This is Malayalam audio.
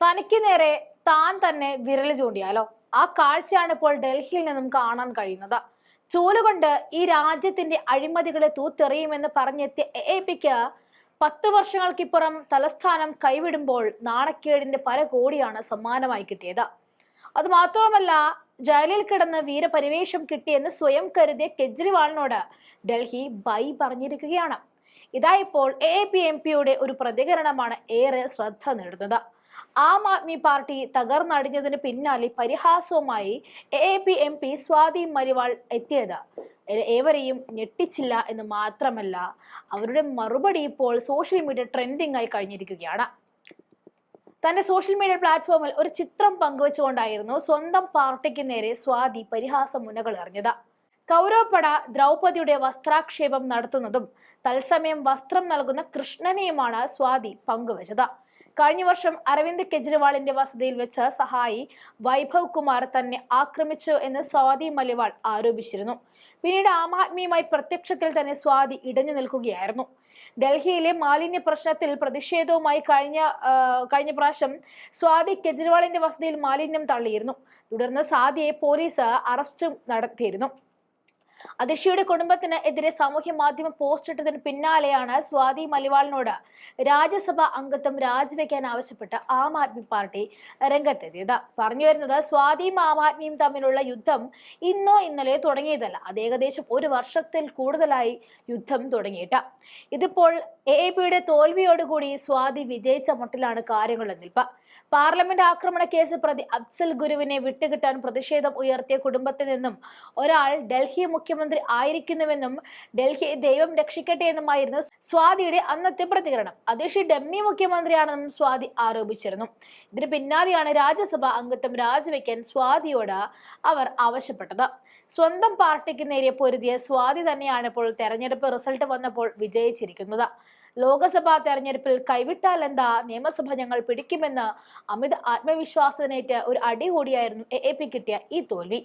തനിക്ക് നേരെ താൻ തന്നെ വിരൽ ചൂണ്ടിയാലോ? ആ കാഴ്ചയാണ് ഇപ്പോൾ ഡൽഹിയിൽ നിന്നും കാണാൻ കഴിയുന്നത്. ചൂലുകൊണ്ട് ഈ രാജ്യത്തിന്റെ അഴിമതികളെ തൂത്തെറിയുമെന്ന് പറഞ്ഞെത്തിയ എപിക്ക് 10 വർഷങ്ങൾക്കിപ്പുറം തലസ്ഥാനം കൈവിടുമ്പോൾ നാണക്കേടിന്റെ പല കോടിയാണ് സമ്മാനമായി കിട്ടിയത്. അത് മാത്രമല്ല, ജയിലിൽ കിടന്ന് വീരപരിവേഷം കിട്ടിയെന്ന് സ്വയം കരുതിയ കെജ്രിവാളിനോട് ഡൽഹി ബൈ പറഞ്ഞിരിക്കുകയാണ്. ഇതായിപ്പോൾ എപിഎംപിയുടെ ഒരു പ്രതികരണമാണ് ഏറെ ശ്രദ്ധ നേടുന്നത്. ആം ആദ്മി പാർട്ടി തകർന്നടിഞ്ഞതിന് പിന്നാലെ പരിഹാസവുമായി എപിഎംപി സ്വാതി മലിവാൾ എത്തിയത് ഏവരെയും ഞെട്ടിച്ചില്ല എന്ന് മാത്രമല്ല, അവരുടെ മറുപടി ഇപ്പോൾ സോഷ്യൽ മീഡിയ ട്രെൻഡിംഗ് ആയി കഴിഞ്ഞിരിക്കുകയാണ്. തന്റെ സോഷ്യൽ മീഡിയ പ്ലാറ്റ്ഫോമിൽ ഒരു ചിത്രം പങ്കുവച്ചുകൊണ്ടായിരുന്നു സ്വന്തം പാർട്ടിക്ക് നേരെ സ്വാതി പരിഹാസ മുനകൾ എറിഞ്ഞത്. കൗരവപ്പട ദ്രൗപദിയുടെ വസ്ത്രാക്ഷേപം നടത്തുന്നതും തത്സമയം വസ്ത്രം നൽകുന്ന കൃഷ്ണനെയുമാണ് സ്വാതി പങ്കുവച്ചത്. കഴിഞ്ഞ വർഷം അരവിന്ദ് കെജ്രിവാളിന്റെ വസതിയിൽ വെച്ച് സഹായി വൈഭവ് കുമാർ തന്നെ ആക്രമിച്ചു എന്ന് സ്വാതി മലിവാൾ ആരോപിച്ചിരുന്നു. പിന്നീട് ആം ആദ്മിയുമായി പ്രത്യക്ഷത്തിൽ തന്നെ സ്വാതി ഇടഞ്ഞു നിൽക്കുകയായിരുന്നു. ഡൽഹിയിലെ മാലിന്യ പ്രശ്നത്തിൽ പ്രതിഷേധവുമായി കഴിഞ്ഞ പ്രാവശ്യം സ്വാതി കെജ്രിവാളിന്റെ വസതിയിൽ മാലിന്യം തള്ളിയിരുന്നു. തുടർന്ന് സ്വാതിയെ പോലീസ് അറസ്റ്റും നടത്തിയിരുന്നു. അതിഷിയുടെ കുടുംബത്തിന് എതിരെ സാമൂഹ്യ മാധ്യമ പോസ്റ്റ് ഇട്ടതിന് പിന്നാലെയാണ് സ്വാതി മലിവാളിനോട് രാജ്യസഭാ അംഗത്വം രാജിവെക്കാൻ ആവശ്യപ്പെട്ട് ആം ആദ്മി പാർട്ടി രംഗത്തെത്തിയത്. പറഞ്ഞു വരുന്നത്, സ്വാതിയും ആം ആദ്മിയും തമ്മിലുള്ള യുദ്ധം ഇന്നോ ഇന്നലെയോ തുടങ്ങിയതല്ല. അത് ഏകദേശം 1 വർഷത്തിൽ കൂടുതലായി യുദ്ധം തുടങ്ങിയിട്ട്. ഇതിപ്പോൾ എപിയുടെ തോൽവിയോടുകൂടി സ്വാതി വിജയിച്ച മട്ടിലാണ് കാര്യങ്ങളുടെ നിൽപ്പ്. പാർലമെന്റ് ആക്രമണ കേസ് പ്രതി അഫ്സൽ ഗുരുവിനെ വിട്ടുകിട്ടാൻ പ്രതിഷേധം ഉയർത്തിയ കുടുംബത്തിൽ നിന്നും ഒരാൾ ഡൽഹി മുഖ്യമന്ത്രി ആയിരിക്കുന്നുവെന്നും ഡൽഹി ദൈവം രക്ഷിക്കട്ടെ എന്നുമായിരുന്നു സ്വാതിയുടെ അന്നത്തെ പ്രതികരണം. അതിഷി ഡമ്മി മുഖ്യമന്ത്രിയാണെന്നും സ്വാതി ആരോപിച്ചിരുന്നു. ഇതിന് പിന്നാലെയാണ് രാജ്യസഭാ അംഗത്വം രാജിവെക്കാൻ സ്വാതിയോട് അവർ ആവശ്യപ്പെട്ടത്. സ്വന്തം പാർട്ടിക്ക് നേരെ പൊരുതിയ സ്വാതി തന്നെയാണ് ഇപ്പോൾ തെരഞ്ഞെടുപ്പ് റിസൾട്ട് വന്നപ്പോൾ വിജയിച്ചിരിക്കുന്നത്. ലോക്സഭാ തെരഞ്ഞെടുപ്പിൽ കൈവിട്ടാൽ എന്താ, നിയമസഭ ഞങ്ങൾ പിടിക്കുമെന്ന് അമിത ആത്മവിശ്വാസത്തിനേറ്റ് ഒരു അടി കൂടിയായിരുന്നു എപി കിട്ടിയ ഈ തോൽവി.